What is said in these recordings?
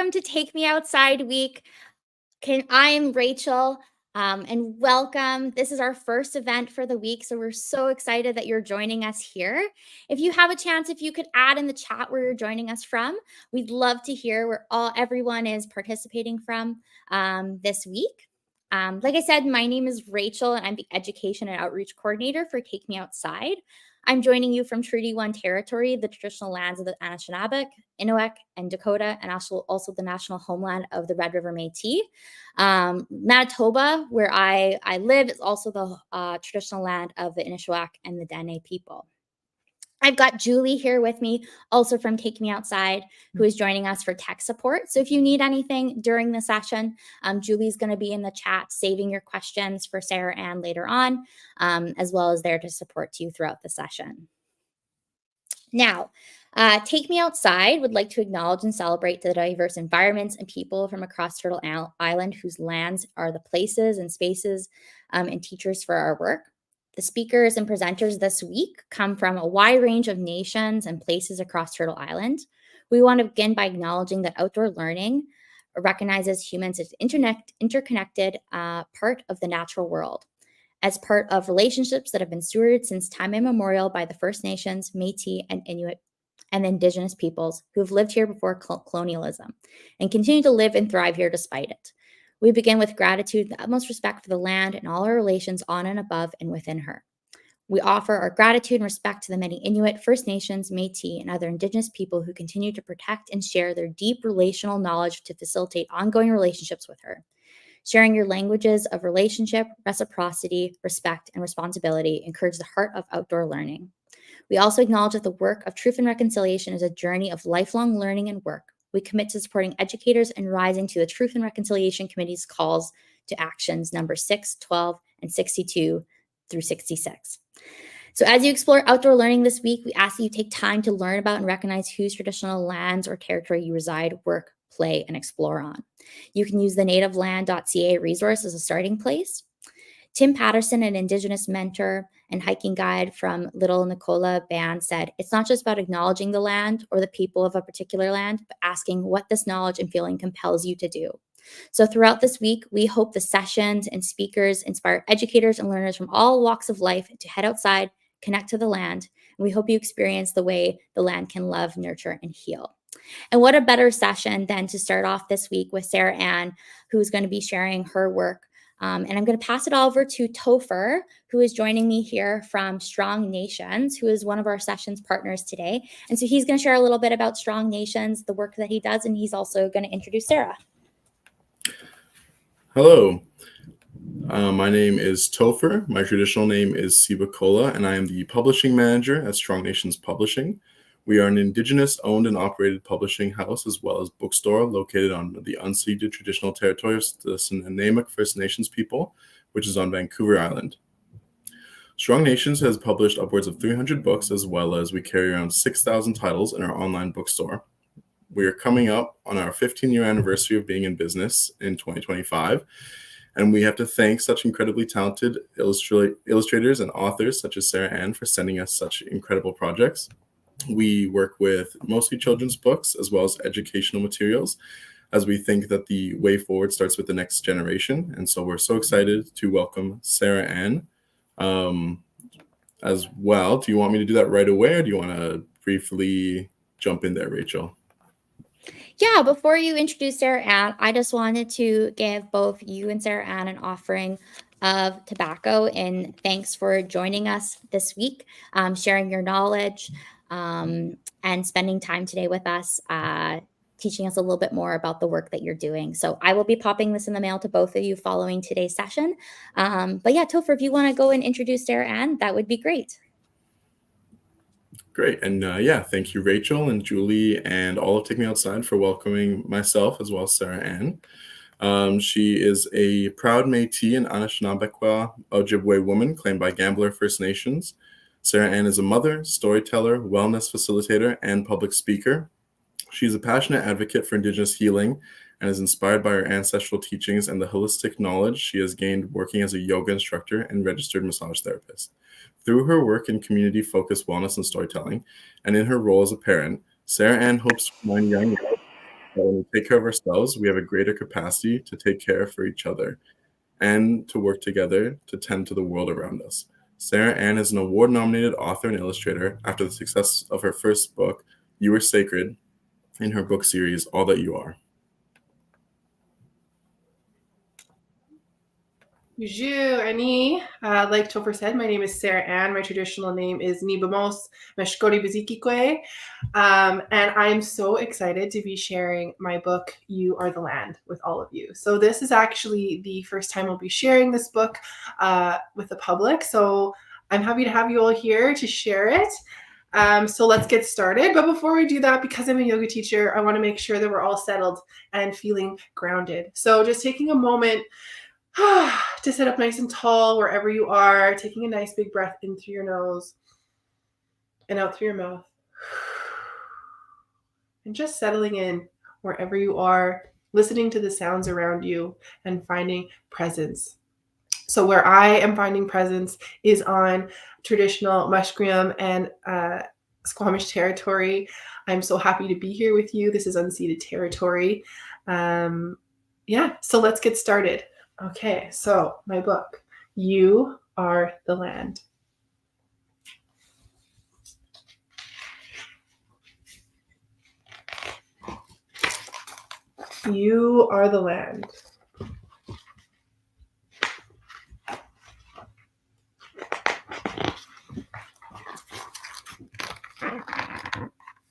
welcome to Take Me Outside Week. I'm Rachel, and welcome. This is our first event for the week, so we're so excited that you're joining us here. If you have a chance, if you could add in the chat where you're joining us from, we'd love to hear where everyone is participating from this week. Like I said, my name is Rachel, and I'm the Education and Outreach Coordinator for Take Me Outside. I'm joining you from Treaty 1 territory, the traditional lands of the Anishinaabe, Innuit, and Dakota, and also the national homeland of the Red River Métis. Manitoba, where I live, is also the traditional land of the Inishwaak and the Dene people. I've got Julie here with me, also from Take Me Outside, who is joining us for tech support. So if you need anything during the session, Julie's going to be in the chat saving your questions for Sarah-Anne later on, as well as there to support you throughout the session. Now, Take Me Outside would like to acknowledge and celebrate the diverse environments and people from across Turtle Island whose lands are the places and spaces and teachers for our work. The speakers and presenters this week come from a wide range of nations and places across Turtle Island. We want to begin by acknowledging that outdoor learning recognizes humans as interconnected part of the natural world, as part of relationships that have been stewarded since time immemorial by the First Nations, Métis, and Inuit, and Indigenous peoples who have lived here before colonialism and continue to live and thrive here despite it. We begin with gratitude, the utmost respect for the land and all our relations on and above and within her. We offer our gratitude and respect to the many Inuit, First Nations, Métis, and other Indigenous people who continue to protect and share their deep relational knowledge to facilitate ongoing relationships with her. Sharing your languages of relationship, reciprocity, respect, and responsibility encourage the heart of outdoor learning. We also acknowledge that the work of truth and reconciliation is a journey of lifelong learning and work. We commit to supporting educators and rising to the Truth and Reconciliation Committee's calls to actions number 6, 12, and 62 through 66. So as you explore outdoor learning this week, we ask that you take time to learn about and recognize whose traditional lands or territory you reside, work, play, and explore on. You can use the nativeland.ca resource as a starting place. Tim Patterson, an Indigenous mentor and hiking guide from Little Nicola Band, said, "It's not just about acknowledging the land or the people of a particular land, but asking what this knowledge and feeling compels you to do." So throughout this week, we hope the sessions and speakers inspire educators and learners from all walks of life to head outside, connect to the land, and we hope you experience the way the land can love, nurture, and heal. And what a better session than to start off this week with Sarah-Anne, who's going to be sharing her work. And I'm going to pass it over to Topher, who is joining me here from Strong Nations, who is one of our sessions partners today. And so he's going to share a little bit about Strong Nations, the work that he does, and he's also going to introduce Sarah. Hello, my name is Topher. My traditional name is Sibakola, and I am the publishing manager at Strong Nations Publishing. We are an Indigenous-owned and operated publishing house as well as bookstore located on the unceded traditional territory of the Snuneymuxw First Nations people, which is on Vancouver Island. Strong Nations has published upwards of 300 books, as well as we carry around 6,000 titles in our online bookstore. We are coming up on our 15-year anniversary of being in business in 2025, and we have to thank such incredibly talented illustrators and authors such as Sarah-Anne for sending us such incredible projects. We work with mostly children's books as well as educational materials, as we think that the way forward starts with the next generation. And so we're so excited to welcome Sarah-Anne as well. Do you want me to do that right away, or do you want to briefly jump in there, Rachel? Yeah, before you introduce Sarah-Anne, I just wanted to give both you and Sarah-Anne an offering of tobacco in thanks for joining us this week, sharing your knowledge, and spending time today with us, teaching us a little bit more about the work that you're doing. So I will be popping this in the mail to both of you following today's session. But yeah, Topher, if you want to go and introduce Sarah-Anne, that would be great. Great. And yeah, thank you, Rachel and Julie and all of Take Me Outside for welcoming myself as well as Sarah-Anne. She is a proud Métis and Anishinaabekwa Ojibwe woman claimed by Gambler First Nations. Sarah-Anne is a mother, storyteller, wellness facilitator, and public speaker. She's a passionate advocate for Indigenous healing and is inspired by her ancestral teachings and the holistic knowledge she has gained working as a yoga instructor and registered massage therapist. Through her work in community-focused wellness and storytelling, and in her role as a parent, Sarah-Anne hopes to remind young adults that when we take care of ourselves, we have a greater capacity to take care for each other and to work together to tend to the world around us. Sarah-Anne is an award-nominated author and illustrator after the success of her first book, You Are Sacred, in her book series, All That You Are. Bonjour, Annie. Like Topher said, my name is Sarah-Anne. My traditional name is Nibamos Meshkori Bizikikwe. And I'm so excited to be sharing my book, You Are the Land, with all of you. So this is actually the first time I'll be sharing this book with the public. So I'm happy to have you all here to share it. So let's get started. But before we do that, because I'm a yoga teacher, I want to make sure that we're all settled and feeling grounded. So just taking a moment to sit up nice and tall wherever you are, taking a nice big breath in through your nose and out through your mouth. And just settling in wherever you are, listening to the sounds around you and finding presence. So where I am finding presence is on traditional Musqueam and Squamish territory. I'm so happy to be here with you. This is unceded territory. So let's get started. Okay, so my book, You Are the Land. You are the land.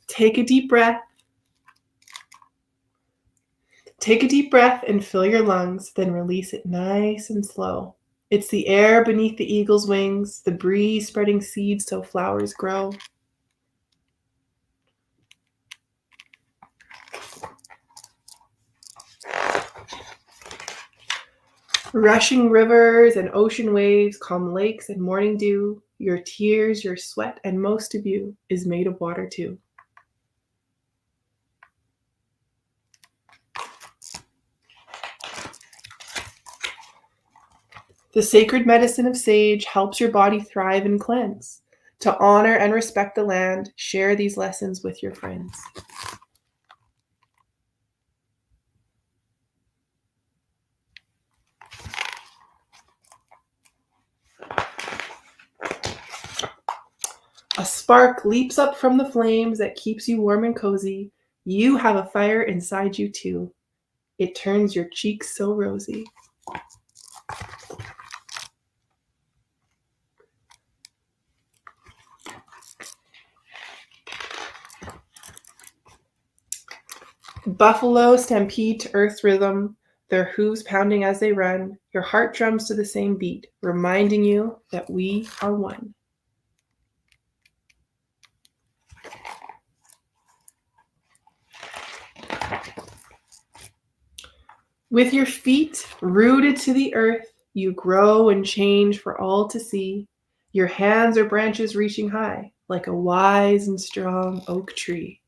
Take a deep breath. Take a deep breath and fill your lungs, then release it nice and slow. It's the air beneath the eagle's wings, the breeze spreading seeds so flowers grow. Rushing rivers and ocean waves, calm lakes and morning dew. Your tears, your sweat, and most of you is made of water too. The sacred medicine of sage helps your body thrive and cleanse. To honor and respect the land, share these lessons with your friends. A spark leaps up from the flames that keeps you warm and cozy. You have a fire inside you too. It turns your cheeks so rosy. Buffalo stampede to earth's rhythm, their hooves pounding as they run. Your heart drums to the same beat, reminding you that we are one. With your feet rooted to the earth, you grow and change for all to see. Your hands are branches reaching high, like a wise and strong oak tree.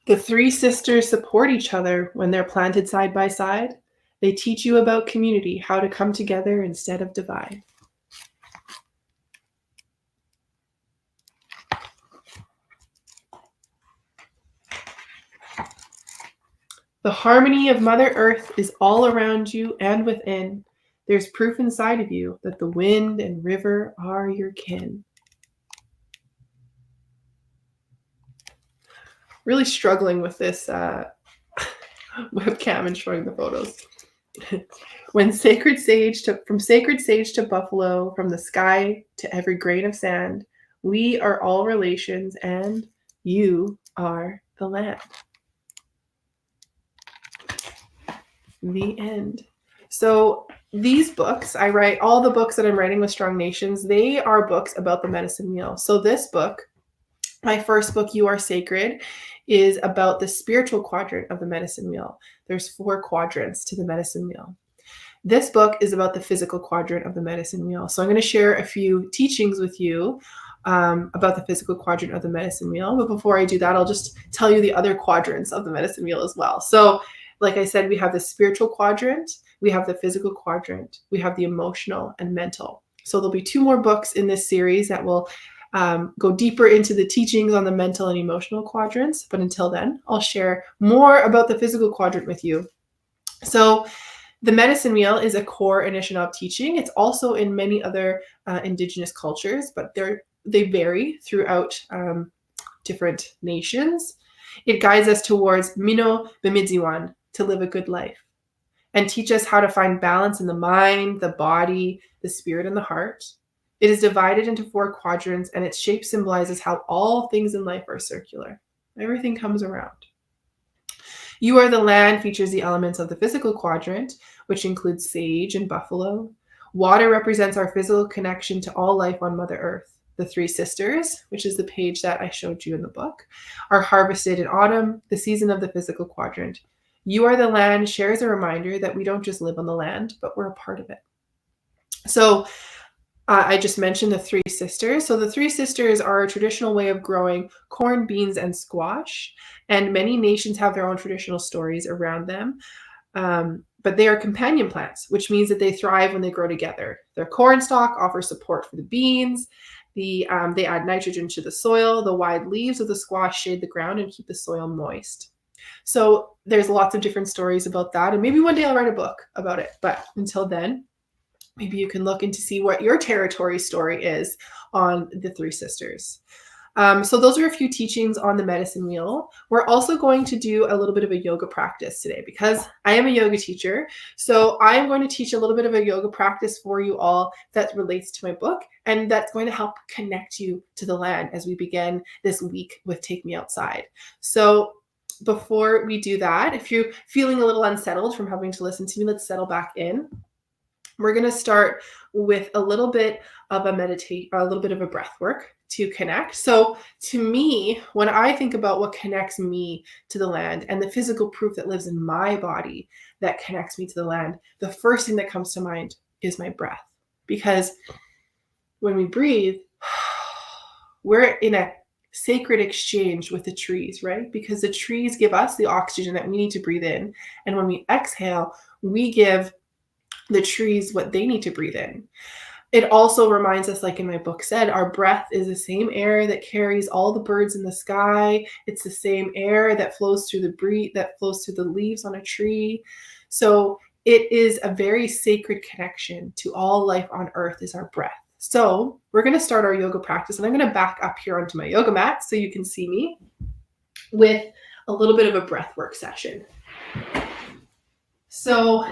The three sisters support each other when they're planted side by side. They teach you about community, how to come together instead of divide. The harmony of Mother Earth is all around you and within. There's proof inside of you that the wind and river are your kin. Really struggling with this webcam and showing the photos. From sacred sage to buffalo, from the sky to every grain of sand, we are all relations and you are the land. The end. So these books, I write all the books that I'm writing with Strong Nations, they are books about the medicine wheel. So this book, my first book, You Are Sacred, is about the spiritual quadrant of the medicine wheel. There's 4 quadrants to the medicine wheel. This book is about the physical quadrant of the medicine wheel. So I'm going to share a few teachings with you about the physical quadrant of the medicine wheel. But before I do that, I'll just tell you the other quadrants of the medicine wheel as well. So like I said, we have the spiritual quadrant, we have the physical quadrant, we have the emotional and mental. So there'll be 2 more books in this series that will go deeper into the teachings on the mental and emotional quadrants. But until then, I'll share more about the physical quadrant with you. So the medicine wheel is a core Anishinaabe teaching. It's also in many other Indigenous cultures, but they vary throughout different nations. It guides us towards Mino Bimidziwan, to live a good life, and teach us how to find balance in the mind, the body, the spirit, and the heart. It is divided into 4 quadrants, and its shape symbolizes how all things in life are circular. Everything comes around. You Are the Land features the elements of the physical quadrant, which includes sage and buffalo. Water represents our physical connection to all life on Mother Earth. The 3 sisters, which is the page that I showed you in the book, are harvested in autumn, the season of the physical quadrant. You Are the Land shares a reminder that we don't just live on the land, but we're a part of it. So I just mentioned the 3 sisters. So the 3 sisters are a traditional way of growing corn, beans, and squash. And many nations have their own traditional stories around them. But they are companion plants, which means that they thrive when they grow together. Their corn stalk offers support for the beans. They add nitrogen to the soil. The wide leaves of the squash shade the ground and keep the soil moist. So there's lots of different stories about that. And maybe one day I'll write a book about it. But until then, maybe you can look into see what your territory story is on the 3 sisters. So those are a few teachings on the medicine wheel. We're also going to do a little bit of a yoga practice today because I am a yoga teacher. So I am going to teach a little bit of a yoga practice for you all that relates to my book, and that's going to help connect you to the land as we begin this week with Take Me Outside. So before we do that, if you're feeling a little unsettled from having to listen to me, let's settle back in. We're going to start with a little bit of a little bit of a breath work to connect. So to me, when I think about what connects me to the land and the physical proof that lives in my body that connects me to the land, the first thing that comes to mind is my breath. Because when we breathe, we're in a sacred exchange with the trees, right? Because the trees give us the oxygen that we need to breathe in. And when we exhale, we give the trees what they need to breathe in. It also reminds us, like in my book said, our breath is the same air that carries all the birds in the sky. It's the same air that flows through the leaves on a tree. So it is a very sacred connection to all life on earth is our breath. So we're going to start our yoga practice, and I'm going to back up here onto my yoga mat so you can see me with a little bit of a breath work session. So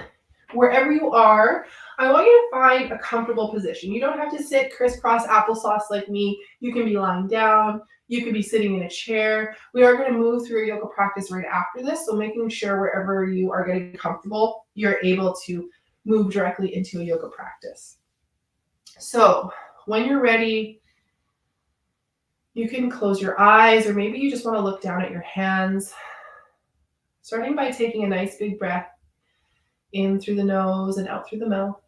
wherever you are, I want you to find a comfortable position. You don't have to sit crisscross applesauce like me. You can be lying down. You could be sitting in a chair. We are going to move through a yoga practice right after this. So making sure wherever you are getting comfortable, you're able to move directly into a yoga practice. So when you're ready, you can close your eyes, or maybe you just want to look down at your hands, starting by taking a nice big breath in through the nose and out through the mouth.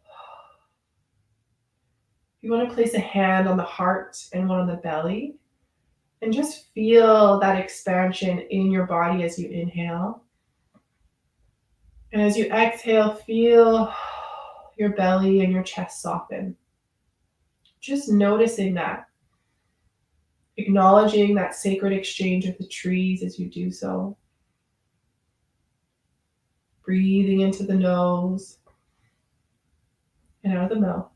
You want to place a hand on the heart and one on the belly, and just feel that expansion in your body as you inhale. And as you exhale, feel your belly and your chest soften. Just noticing that, acknowledging that sacred exchange with the trees as you do so. Breathing into the nose and out of the mouth.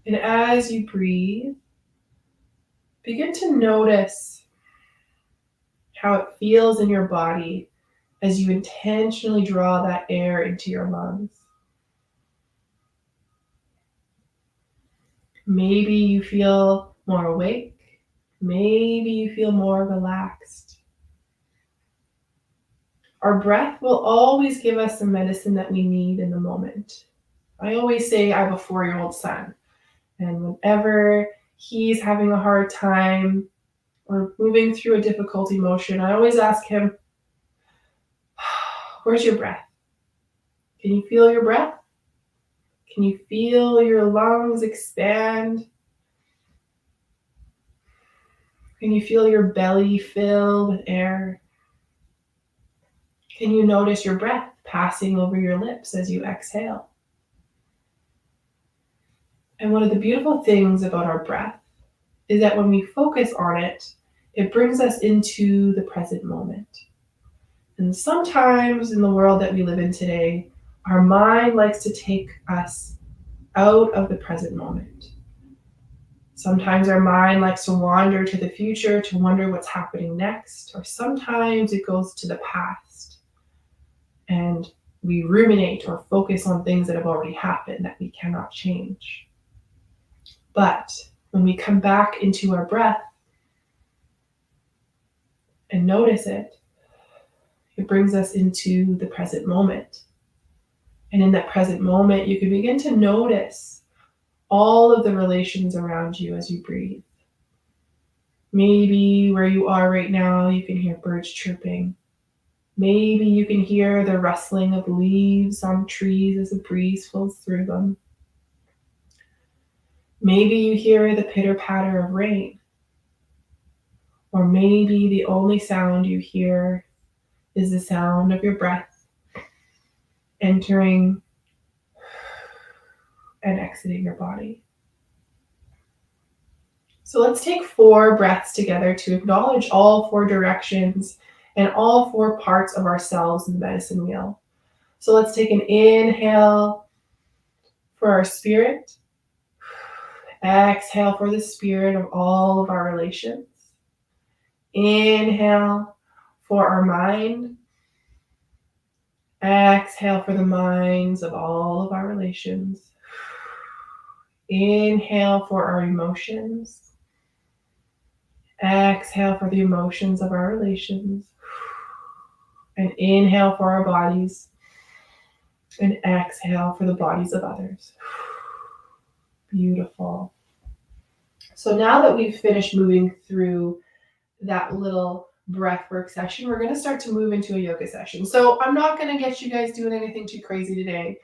And as you breathe, begin to notice how it feels in your body as you intentionally draw that air into your lungs. Maybe you feel more awake. Maybe you feel more relaxed. Our breath will always give us the medicine that we need in the moment. I always say I have a 4-year-old son, and whenever he's having a hard time or moving through a difficult emotion, I always ask him, where's your breath? Can you feel your breath? Can you feel your lungs expand? Can you feel your belly fill with air? Can you notice your breath passing over your lips as you exhale? And one of the beautiful things about our breath is that when we focus on it, it brings us into the present moment. And sometimes in the world that we live in today, our mind likes to take us out of the present moment. Sometimes our mind likes to wander to the future to wonder what's happening next, or sometimes it goes to the past and we ruminate or focus on things that have already happened that we cannot change. But when we come back into our breath and notice it, it brings us into the present moment. And in that present moment, you can begin to notice all of the relations around you as you breathe. Maybe where you are right now, you can hear birds chirping. Maybe you can hear the rustling of leaves on trees as the breeze flows through them. Maybe you hear the pitter-patter of rain. Or maybe the only sound you hear is the sound of your breath entering and exiting your body. So let's take 4 breaths together to acknowledge all 4 directions and all 4 parts of ourselves in the medicine wheel. So let's take an inhale for our spirit. Exhale for the spirit of all of our relations. Inhale for our mind. Exhale for the minds of all of our relations. Inhale for our emotions. Exhale for the emotions of our relations. And inhale for our bodies. And exhale for the bodies of others. Beautiful. So now that we've finished moving through that little breathwork session, we're going to start to move into a yoga session. So I'm not going to get you guys doing anything too crazy today.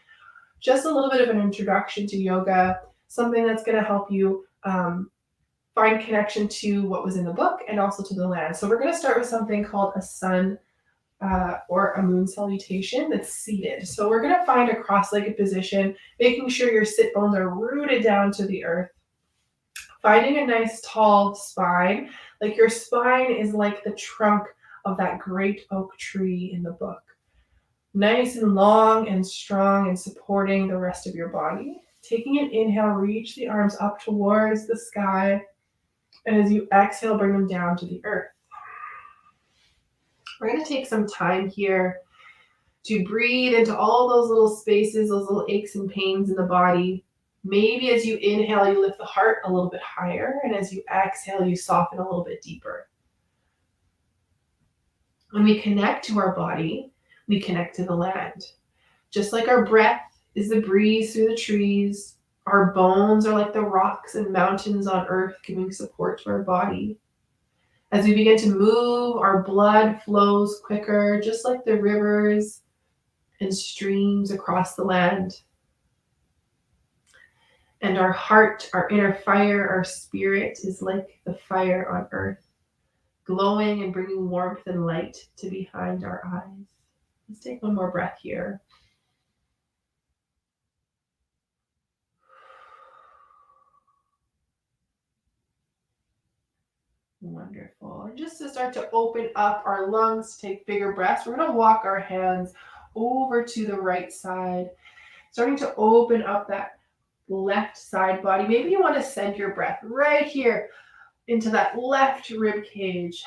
Just a little bit of an introduction to yoga, something that's going to help you find connection to what was in the book and also to the land. So we're going to start with something called a sun or a moon salutation that's seated. So we're going to find a cross-legged position, making sure your sit bones are rooted down to the earth. Finding a nice tall spine, like your spine is like the trunk of that great oak tree in the book. Nice and long and strong and supporting the rest of your body. Taking an inhale, reach the arms up towards the sky. And as you exhale, bring them down to the earth. We're going to take some time here to breathe into all those little spaces, those little aches and pains in the body. Maybe as you inhale, you lift the heart a little bit higher, and as you exhale, you soften a little bit deeper. When we connect to our body, we connect to the land. Just like our breath is the breeze through the trees, our bones are like the rocks and mountains on earth giving support to our body. As we begin to move, our blood flows quicker, just like the rivers and streams across the land. And our heart, our inner fire, our spirit is like the fire on earth, glowing and bringing warmth and light to behind our eyes. Let's take one more breath here. Wonderful. And just to start to open up our lungs, take bigger breaths, we're going to walk our hands over to the right side, starting to open up that left side body. Maybe you want to send your breath right here into that left rib cage.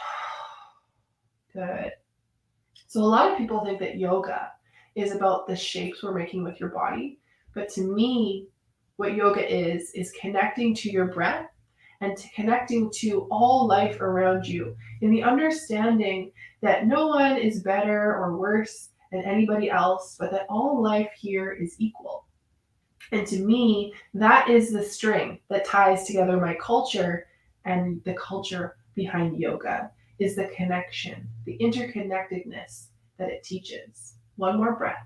Good. So a lot of people think that yoga is about the shapes we're making with your body. But to me, what yoga is connecting to your breath and to connecting to all life around you in the understanding that no one is better or worse than anybody else, but that all life here is equal. And to me, that is the string that ties together my culture and the culture behind yoga, is the connection, the interconnectedness that it teaches. One more breath.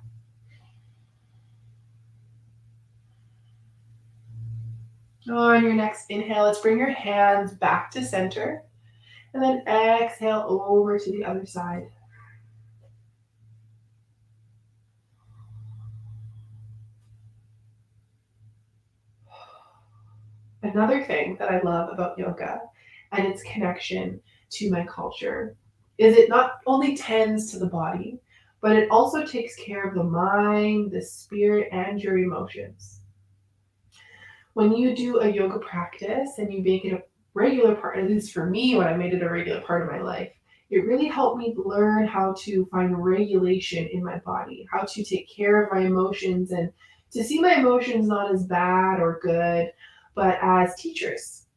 On your next inhale, let's bring your hands back to center. And then exhale over to the other side. Another thing that I love about yoga and its connection to my culture is it not only tends to the body, but it also takes care of the mind, the spirit, and your emotions. When you do a yoga practice and you make it a regular part, at least for me, when I made it a regular part of my life, it really helped me learn how to find regulation in my body, how to take care of my emotions, and to see my emotions not as bad or good, but as teachers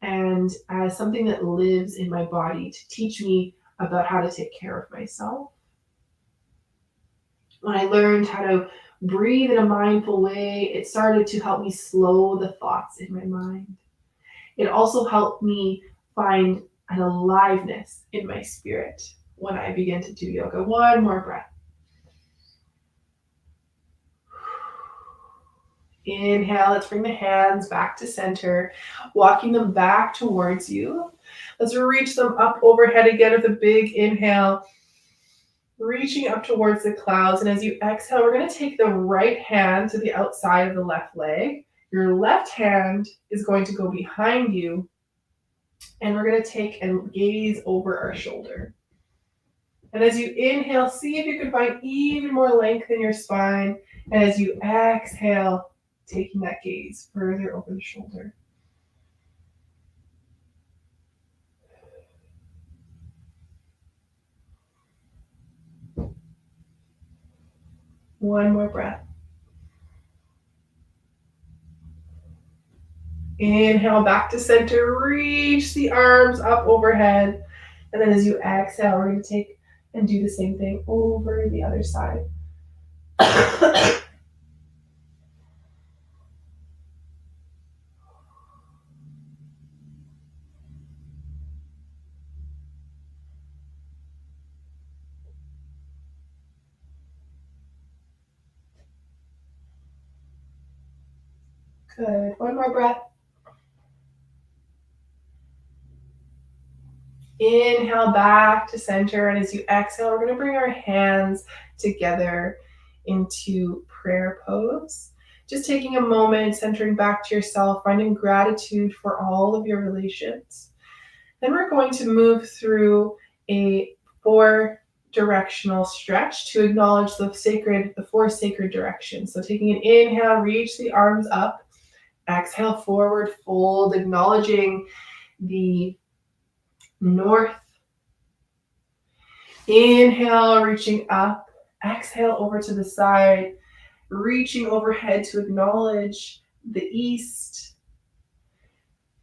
and as something that lives in my body to teach me about how to take care of myself. When I learned how to breathe in a mindful way, it started to help me slow the thoughts in my mind. It also helped me find an aliveness in my spirit when I began to do yoga. One more breath. Inhale, let's bring the hands back to center, walking them back towards you. Let's reach them up overhead again with a big inhale, reaching up towards the clouds. And as you exhale, we're going to take the right hand to the outside of the left leg. Your left hand is going to go behind you, and we're going to take and gaze over our shoulder. And as you inhale, see if you can find even more length in your spine. And as you exhale, taking that gaze further over the shoulder. One more breath. Inhale back to center, reach the arms up overhead. And then as you exhale, we're going to take and do the same thing over the other side. Good. One more breath. Inhale back to center. And as you exhale, we're going to bring our hands together into prayer pose. Just taking a moment, centering back to yourself, finding gratitude for all of your relations. Then we're going to move through a 4-directional stretch to acknowledge the 4 sacred directions. So taking an inhale, reach the arms up. Exhale, forward fold, acknowledging the north. Inhale, reaching up. Exhale, over to the side, reaching overhead to acknowledge the east.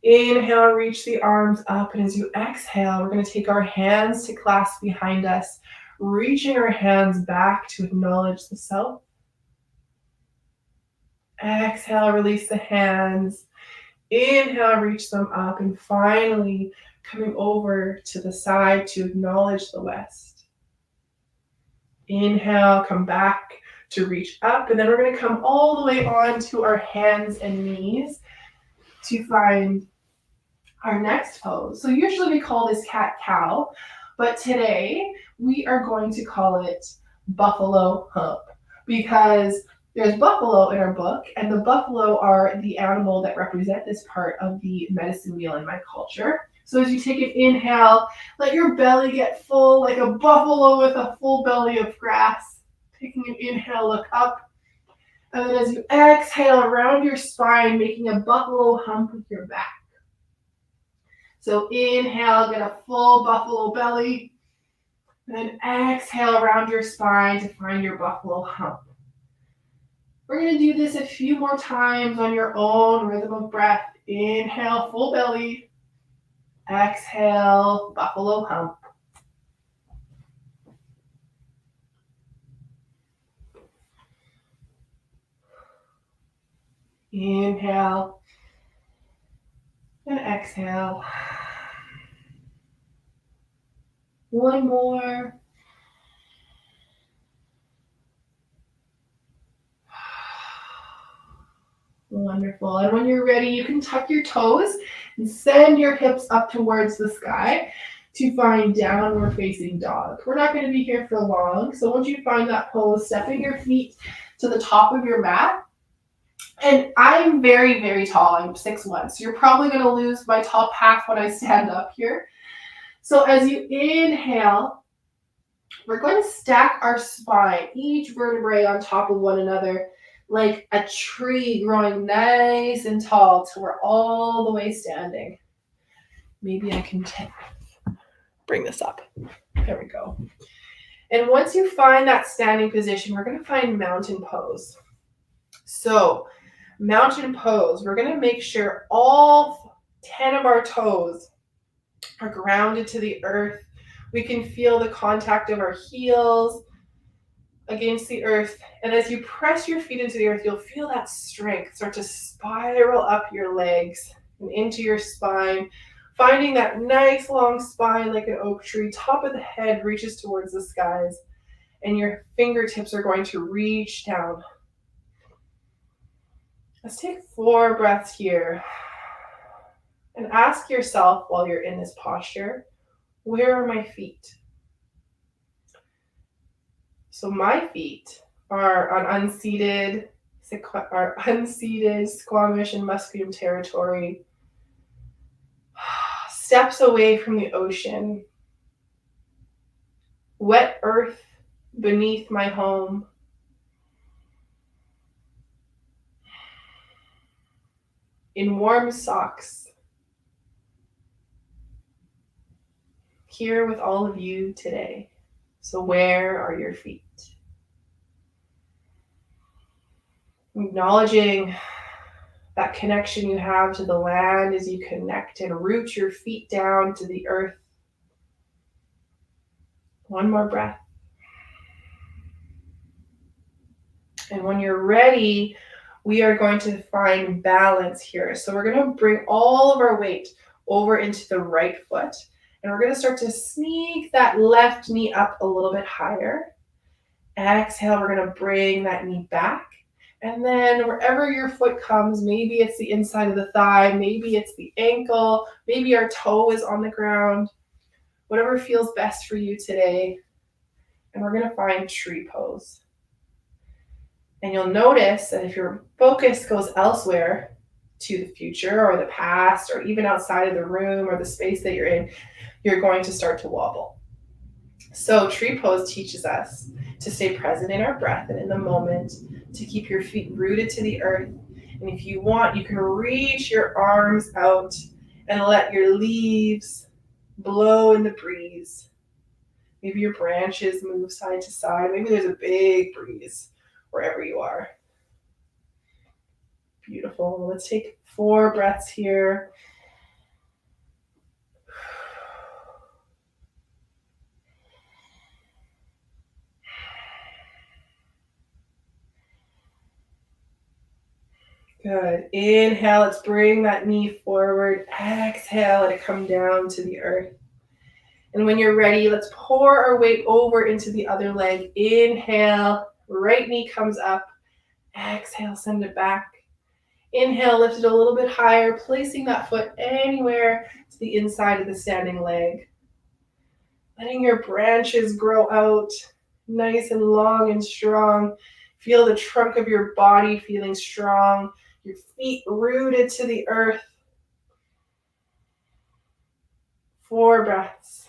Inhale, reach the arms up. And as you exhale, we're going to take our hands to clasp behind us, reaching our hands back to acknowledge the south. Exhale, release the hands. Inhale, reach them up. And finally, coming over to the side to acknowledge the west. Inhale, come back to reach up. And then we're going to come all the way on to our hands and knees to find our next pose. So usually we call this cat-cow, but today we are going to call it buffalo hump, because there's buffalo in our book, and the buffalo are the animal that represent this part of the medicine wheel in my culture. So as you take an inhale, let your belly get full like a buffalo with a full belly of grass. Taking an inhale, look up. And then as you exhale, around your spine, making a buffalo hump with your back. So inhale, get a full buffalo belly. And then exhale around your spine to find your buffalo hump. We're going to do this a few more times on your own rhythm of breath. Inhale, full belly. Exhale, buffalo hump. Inhale and exhale. One more. Wonderful. And when you're ready, you can tuck your toes And send your hips up towards the sky to find downward facing dog. We're not going to be here for long. So once you find that pose, stepping your feet to the top of your mat. And I'm very, very tall. I'm 6'1". So you're probably going to lose my top half when I stand up here. So as you inhale, we're going to stack our spine, each vertebrae on top of one another, like a tree growing nice and tall till we're all the way standing. Maybe I can bring this up. There we go. And once you find that standing position, we're going to find mountain pose. So mountain pose, we're going to make sure all 10 of our toes are grounded to the earth. We can feel the contact of our heels against the earth. And as you press your feet into the earth, you'll feel that strength start to spiral up your legs and into your spine, finding that nice long spine like an oak tree. Top of the head reaches towards the skies, and your fingertips are going to reach down. Let's take 4 breaths here. And ask yourself while you're in this posture, where are my feet? So my feet are on unceded Squamish and Musqueam territory, steps away from the ocean, wet earth beneath my home. In warm socks, here with all of you today. So where are your feet? Acknowledging that connection you have to the land as you connect and root your feet down to the earth. One more breath. And when you're ready, we are going to find balance here. So we're going to bring all of our weight over into the right foot. And we're going to start to sneak that left knee up a little bit higher. Exhale, we're going to bring that knee back. And then wherever your foot comes, maybe it's the inside of the thigh, maybe it's the ankle, maybe our toe is on the ground, whatever feels best for you today. And we're going to find tree pose. And you'll notice that if your focus goes elsewhere to the future or the past or even outside of the room or the space that you're in, you're going to start to wobble. So tree pose teaches us to stay present in our breath and in the moment, to keep your feet rooted to the earth. And if you want, you can reach your arms out and let your leaves blow in the breeze. Maybe your branches move side to side. Maybe there's a big breeze wherever you are. Beautiful. Let's take 4 breaths here. Good. Inhale, let's bring that knee forward. Exhale, let it come down to the earth. And when you're ready, let's pour our weight over into the other leg. Inhale, right knee comes up. Exhale, send it back. Inhale, lift it a little bit higher, placing that foot anywhere to the inside of the standing leg. Letting your branches grow out nice and long and strong. Feel the trunk of your body feeling strong. Your feet rooted to the earth. 4 breaths.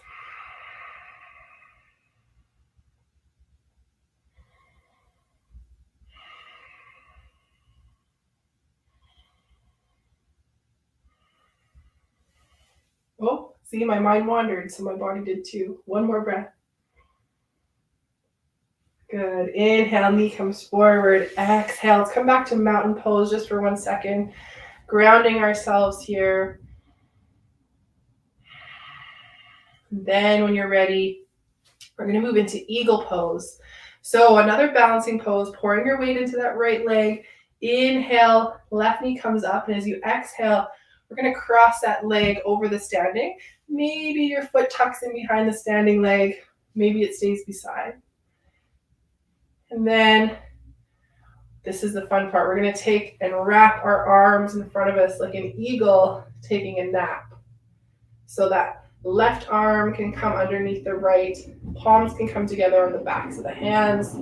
Oh, see, my mind wandered, so my body did too. 1 more breath. Good. Inhale, knee comes forward. Exhale. Let's come back to mountain pose just for 1 second. Grounding ourselves here. Then when you're ready, we're going to move into eagle pose. So another balancing pose, pouring your weight into that right leg. Inhale, left knee comes up. And as you exhale, we're going to cross that leg over the standing. Maybe your foot tucks in behind the standing leg. Maybe it stays beside. And then this is the fun part. We're going to take and wrap our arms in front of us like an eagle taking a nap. So that left arm can come underneath the right, palms can come together on the backs of the hands.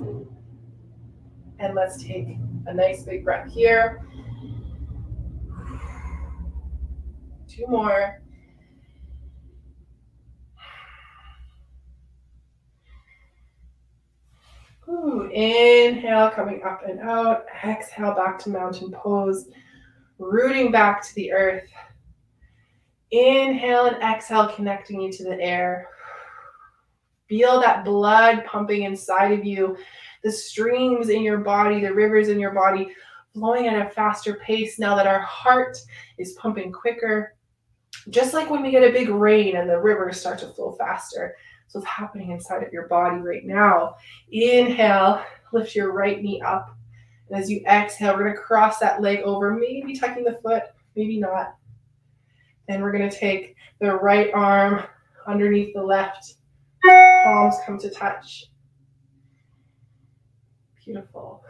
And let's take a nice big breath here. 2 more. Ooh, inhale, coming up and out. Exhale, back to mountain pose. Rooting back to the earth. Inhale and exhale, connecting you to the air. Feel that blood pumping inside of you, the streams in your body, the rivers in your body flowing at a faster pace now that our heart is pumping quicker. Just like when we get a big rain and the rivers start to flow faster. So it's happening inside of your body right now. Inhale, lift your right knee up. And as you exhale, we're going to cross that leg over, maybe tucking the foot, maybe not. Then we're going to take the right arm underneath the left. Palms come to touch. Beautiful.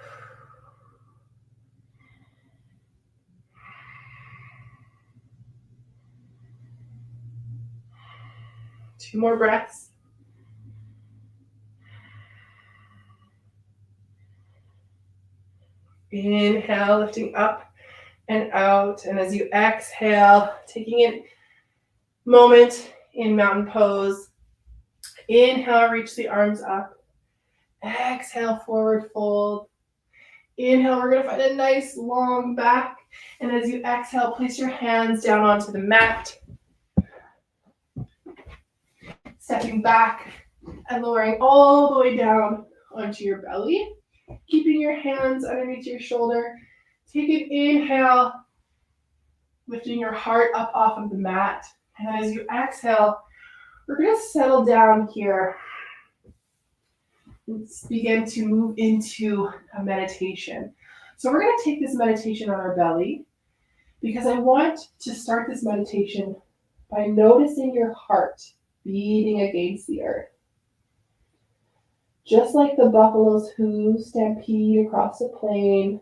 Two more breaths. Inhale, lifting up and out. And as you exhale, taking a moment in mountain pose. Inhale, reach the arms up. Exhale, forward fold. Inhale, we're going to find a nice long back. And as you exhale, place your hands down onto the mat. Stepping back and lowering all the way down onto your belly. Keeping your hands underneath your shoulder. Take an inhale, lifting your heart up off of the mat. And then as you exhale, we're going to settle down here. Let's begin to move into a meditation. So we're going to take this meditation on our belly because I want to start this meditation by noticing your heart beating against the earth. Just like the buffalo's hooves stampede across a plain,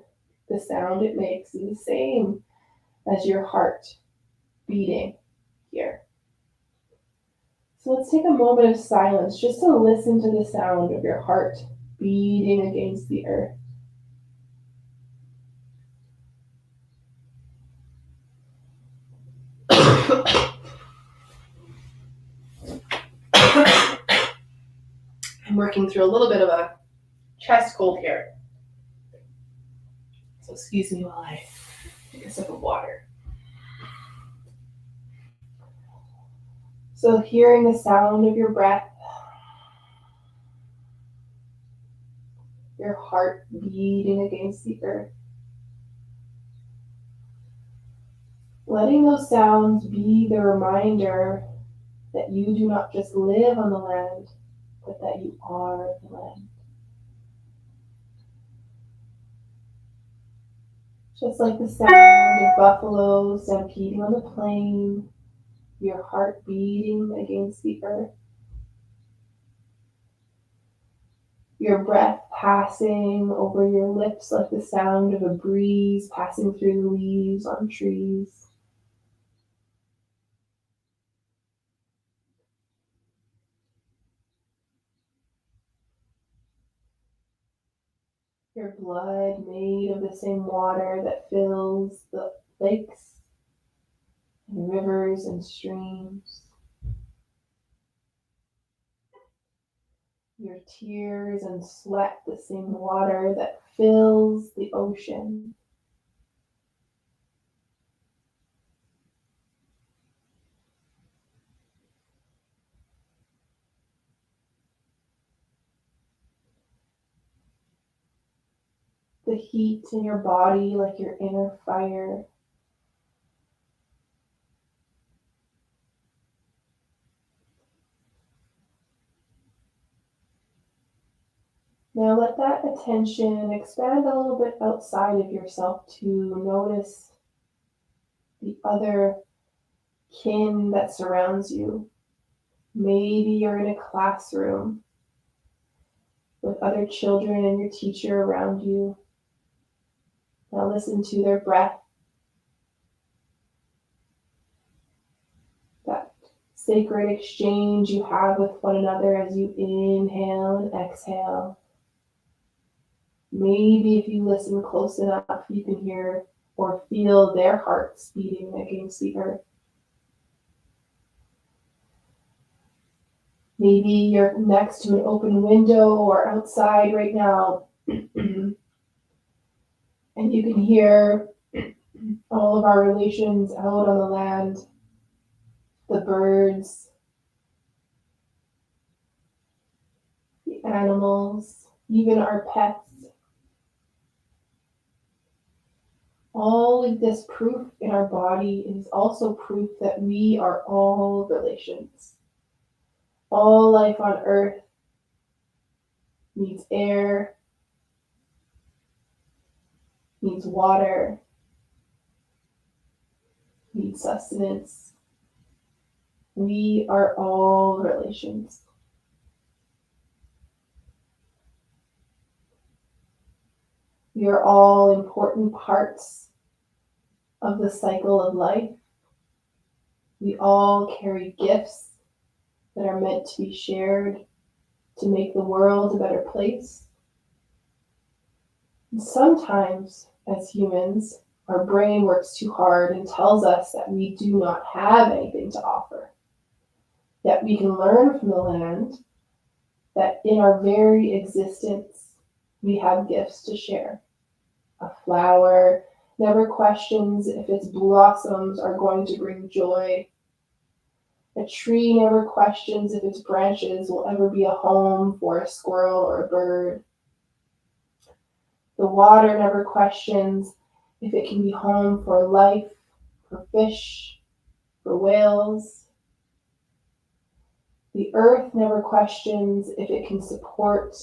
the sound it makes is the same as your heart beating here. So let's take a moment of silence just to listen to the sound of your heart beating against the earth. I'm working through a little bit of a chest cold here. So excuse me while I take a sip of water. So hearing the sound of your breath, your heart beating against the earth. Letting those sounds be the reminder that you do not just live on the land, but that you are the land. Just like the sound of buffaloes stampeding on the plain, your heart beating against the earth. Your breath passing over your lips like the sound of a breeze passing through the leaves on trees. Your blood made of the same water that fills the lakes and rivers and streams. Your tears and sweat, the same water that fills the ocean. The heat in your body like your inner fire. Now let that attention expand a little bit outside of yourself to notice the other kin that surrounds you. Maybe you're in a classroom with other children and your teacher around you. Now listen to their breath. sacred exchange you have with one another as you inhale and exhale. Maybe if you listen close enough, you can hear or feel their hearts beating against the earth. Maybe you're next to an open window or outside right now, and you can hear all of our relations out on the land, the birds, the animals, even our pets. All of this proof in our body is also proof that we are all relations. All life on earth needs air, needs water, needs sustenance. We are all relations. We are all important parts of the cycle of life. We all carry gifts that are meant to be shared to make the world a better place. And sometimes, as humans, our brain works too hard and tells us that we do not have anything to offer. Yet we can learn from the land that in our very existence, we have gifts to share. A flower never questions if its blossoms are going to bring joy. A tree never questions if its branches will ever be a home for a squirrel or a bird. The water never questions if it can be home for life, for fish, for whales. The earth never questions if it can support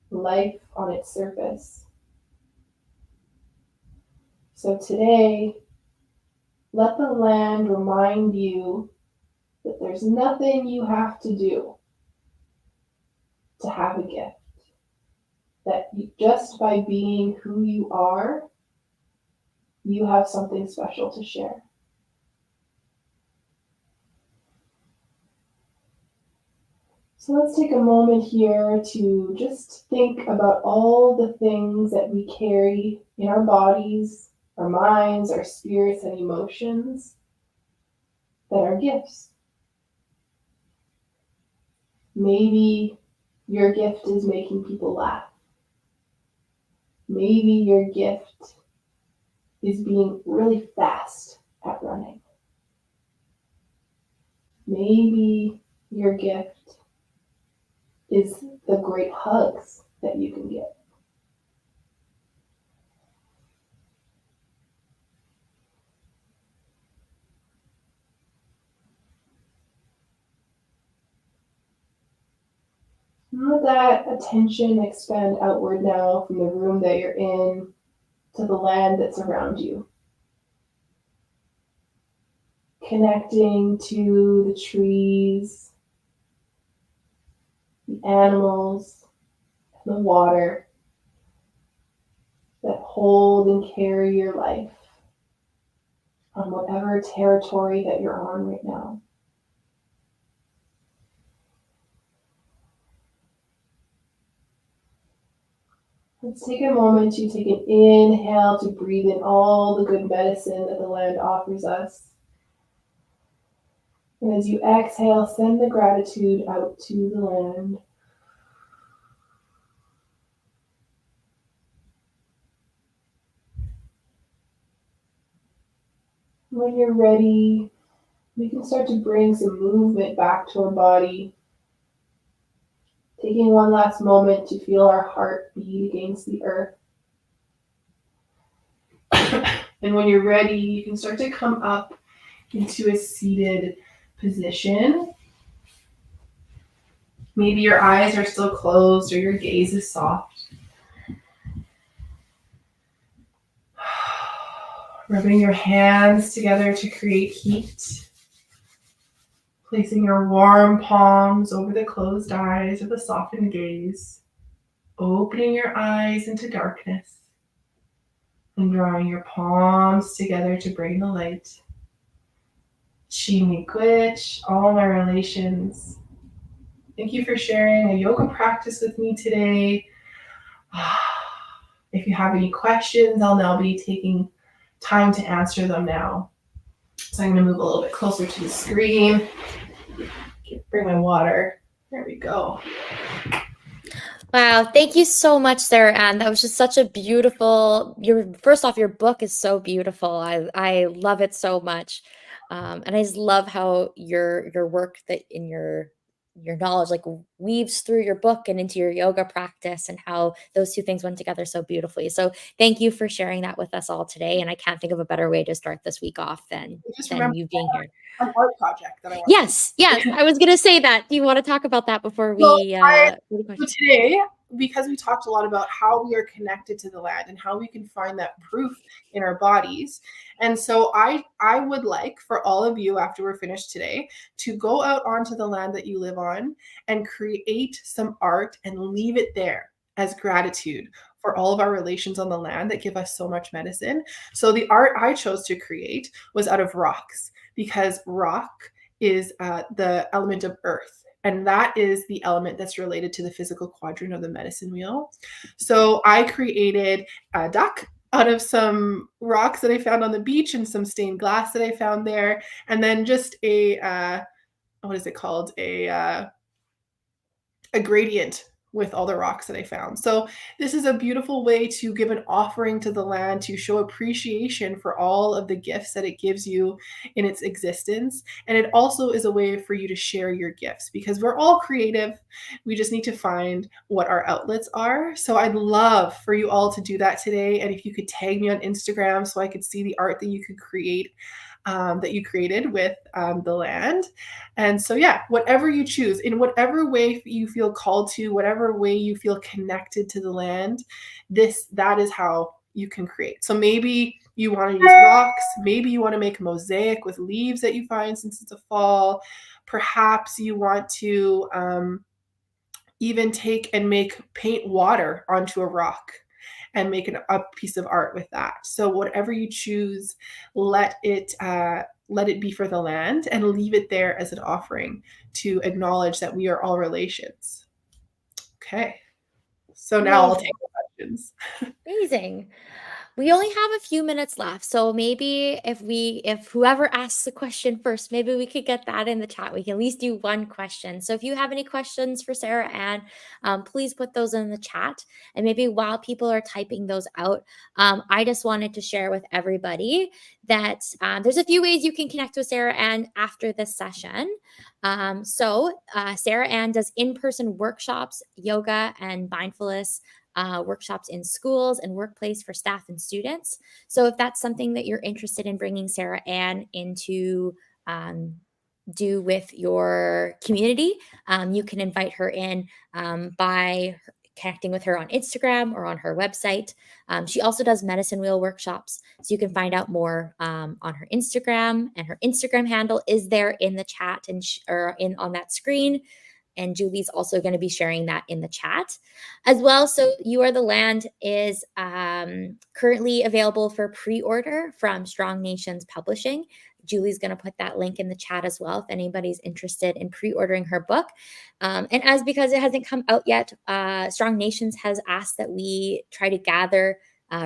life on its surface. So today, let the land remind you that there's nothing you have to do to have a gift. That just by being who you are, you have something special to share. So let's take a moment here to just think about all the things that we carry in our bodies, our minds, our spirits, and emotions that are gifts. Maybe your gift is making people laugh. Maybe your gift is being really fast at running. Maybe your gift is the great hugs that you can give. Let that attention expand outward now from the room that you're in to the land that's around you. Connecting to the trees, the animals, and the water that hold and carry your life on whatever territory that you're on right now. Let's take a moment to take an inhale to breathe in all the good medicine that the land offers us. And as you exhale, send the gratitude out to the land. When you're ready, we can start to bring some movement back to our body. Taking one last moment to feel our heart beat against the earth. And when you're ready, you can start to come up into a seated position. Maybe your eyes are still closed or your gaze is soft. Rubbing your hands together to create heat. Placing your warm palms over the closed eyes with a softened gaze. Opening your eyes into darkness. And drawing your palms together to bring the light. Chimiquich, all my relations. Thank you for sharing a yoga practice with me today. If you have any questions, I'll now be taking time to answer them now. So I'm going to move a little bit closer to the screen. Bring my water. There we go. Wow, thank you so much, Sarah-Anne. That was just such a beautiful, first off, your book is so beautiful. I love it so much. And I just love how your work that in your knowledge like weaves through your book and into your yoga practice and how those two things went together so beautifully. So thank you for sharing that with us all today. And I can't think of a better way to start this week off than you being here. An art project that I want. Yes, I was gonna say that. Do you want to talk about that before we So today, because we talked a lot about how we are connected to the land and how we can find that proof in our bodies. And so I would like for all of you, after we're finished today, to go out onto the land that you live on and create some art and leave it there as gratitude for all of our relations on the land that give us so much medicine. So the art I chose to create was out of rocks, because rock is the element of earth. And that is the element that's related to the physical quadrant of the medicine wheel. So I created a duck out of some rocks that I found on the beach and some stained glass that I found there. And then just a, what is it called? A gradient with all the rocks that I found. So this is a beautiful way to give an offering to the land, to show appreciation for all of the gifts that it gives you in its existence. And it also is a way for you to share your gifts, because we're all creative. We just need to find what our outlets are. So I'd love for you all to do that today. And if you could tag me on Instagram so I could see the art that you could create, that you created with the land. And so, yeah, whatever you choose, in whatever way you feel called to, whatever way you feel connected to the land, that is how you can create. So maybe you want to use rocks. Maybe you want to make a mosaic with leaves that you find since it's a fall. Perhaps you want to even take and paint water onto a rock and make a piece of art with that. So whatever you choose, let it be for the land and leave it there as an offering to acknowledge that we are all relations. Okay. So now I'll take the questions. Amazing. We only have a few minutes left, so maybe if whoever asks the question first, maybe we could get that in the chat. We can at least do one question. So if you have any questions for Sarah-Anne, please put those in the chat. And maybe while people are typing those out, I just wanted to share with everybody that there's a few ways you can connect with Sarah-Anne after this session. Sarah-Anne does in-person workshops, yoga and mindfulness workshops in schools and workplace for staff and students. So if that's something that you're interested in bringing Sarah-Anne into do with your community, you can invite her in by connecting with her on Instagram or on her website. She also does medicine wheel workshops, so you can find out more on her Instagram, and her Instagram handle is there in the chat and on that screen. And Julie's also going to be sharing that in the chat as well. So You Are the Land is currently available for pre-order from Strong Nations Publishing. Julie's going to put that link in the chat as well if anybody's interested in pre-ordering her book. And because it hasn't come out yet, Strong Nations has asked that we try to gather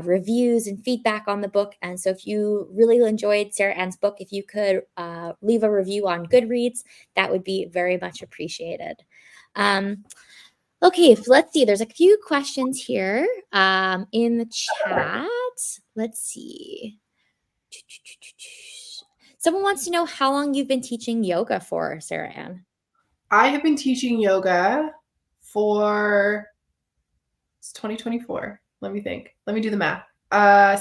reviews and feedback on the book. And so if you really enjoyed Sarah-Anne's book, if you could leave a review on Goodreads, that would be very much appreciated. Okay, let's see. There's a few questions here in the chat. Let's see. Someone wants to know how long you've been teaching yoga for, Sarah-Anne. I have been teaching yoga for 2024. Let me think. Let me do the math.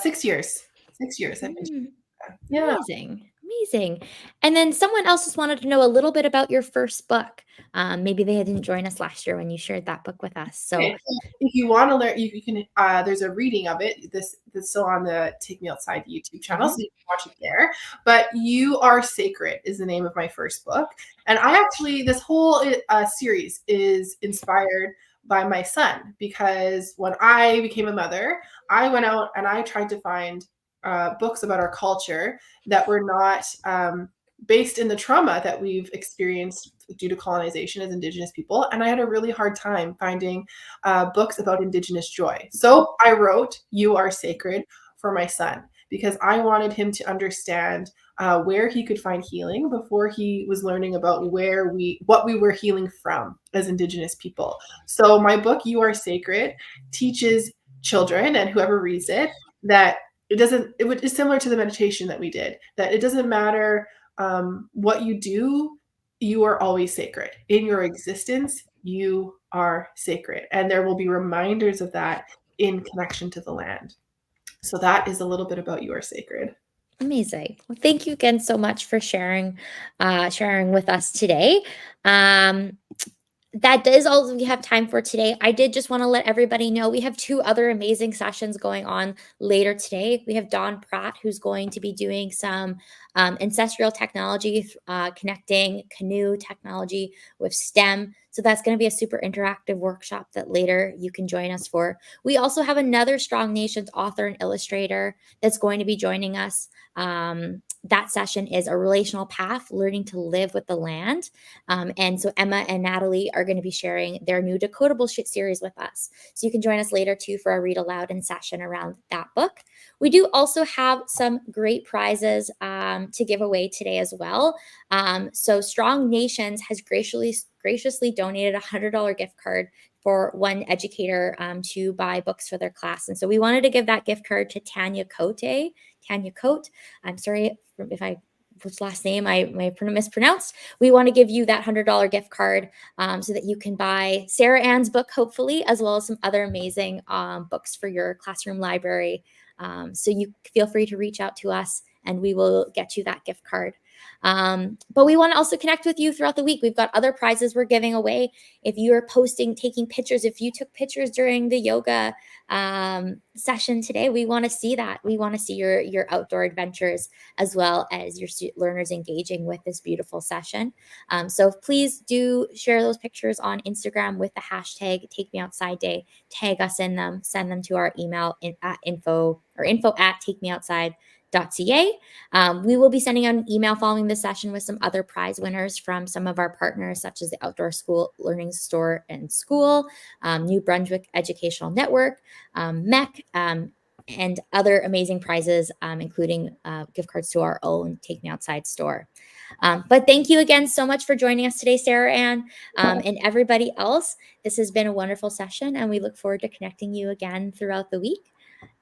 6 years. 6 years I've been teaching yoga. Yeah. Amazing. And then someone else just wanted to know a little bit about your first book. Maybe they didn't join us last year when you shared that book with us. So if you want to learn, you can, there's a reading of it. This is still on the Take Me Outside YouTube channel, so you can watch it there. But You Are Sacred is the name of my first book. And this whole series is inspired by my son, because when I became a mother, I went out and I tried to find books about our culture that were not based in the trauma that we've experienced due to colonization as Indigenous people. And I had a really hard time finding books about Indigenous joy. So I wrote You Are Sacred for my son, because I wanted him to understand where he could find healing before he was learning about what we were healing from as Indigenous people. So my book, You Are Sacred, teaches children and whoever reads it that it's similar to the meditation that we did, that it doesn't matter what you do, you are always sacred. In your existence, you are sacred. And there will be reminders of that in connection to the land. So that is a little bit about You Are Sacred. Amazing. Well, thank you again so much for sharing with us today. That is all we have time for today. I did just want to let everybody know we have 2 other amazing sessions going on later today. We have Dawn Pratt, who's going to be doing some ancestral technology, connecting canoe technology with STEM. So that's going to be a super interactive workshop that later you can join us for. We also have another Strong Nations author and illustrator that's going to be joining us. That session is a relational path, learning to live with the land. And so Emma and Natalie are going to be sharing their new Decodable series with us. So you can join us later too for a read aloud and session around that book. We do also have some great prizes to give away today as well. So Strong Nations has graciously donated a $100 gift card for one educator to buy books for their class. And so we wanted to give that gift card to Tanya Cote. I'm sorry if I whose last name I mispronounced. We want to give you that $100 gift card so that you can buy Sarah-Anne's book, hopefully, as well as some other amazing books for your classroom library. So you feel free to reach out to us and we will get you that gift card. But we want to also connect with you throughout the week. We've got other prizes we're giving away. If you are taking pictures, if you took pictures during the yoga session today, we want to see that. We want to see your outdoor adventures as well as your learners engaging with this beautiful session. So please do share those pictures on Instagram with the hashtag #TakeMeOutsideDay. Tag us in them, send them to our email at info@takemeoutside.ca. We will be sending out an email following this session with some other prize winners from some of our partners, such as the Outdoor School Learning Store and School, New Brunswick Educational Network, MEC, and other amazing prizes, including gift cards to our own Take Me Outside store. But thank you again so much for joining us today, Sarah-Anne, and everybody else. This has been a wonderful session, and we look forward to connecting you again throughout the week.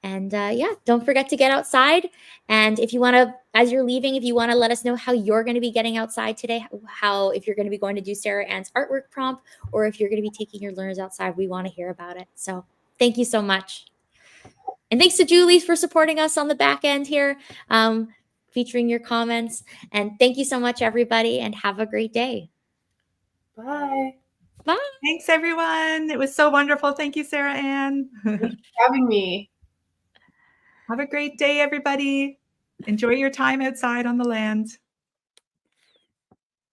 And yeah, don't forget to get outside. And if you want to, as you're leaving, if you want to let us know how you're going to be getting outside today, if you're going to be going to do Sarah-Anne's artwork prompt, or if you're going to be taking your learners outside, we want to hear about it. So thank you so much. And thanks to Julie for supporting us on the back end here, featuring your comments. And thank you so much, everybody, and have a great day. Bye. Bye. Thanks, everyone. It was so wonderful. Thank you, Sarah-Anne. Thanks for having me. Have a great day, everybody. Enjoy your time outside on the land.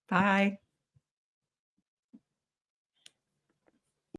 Bye.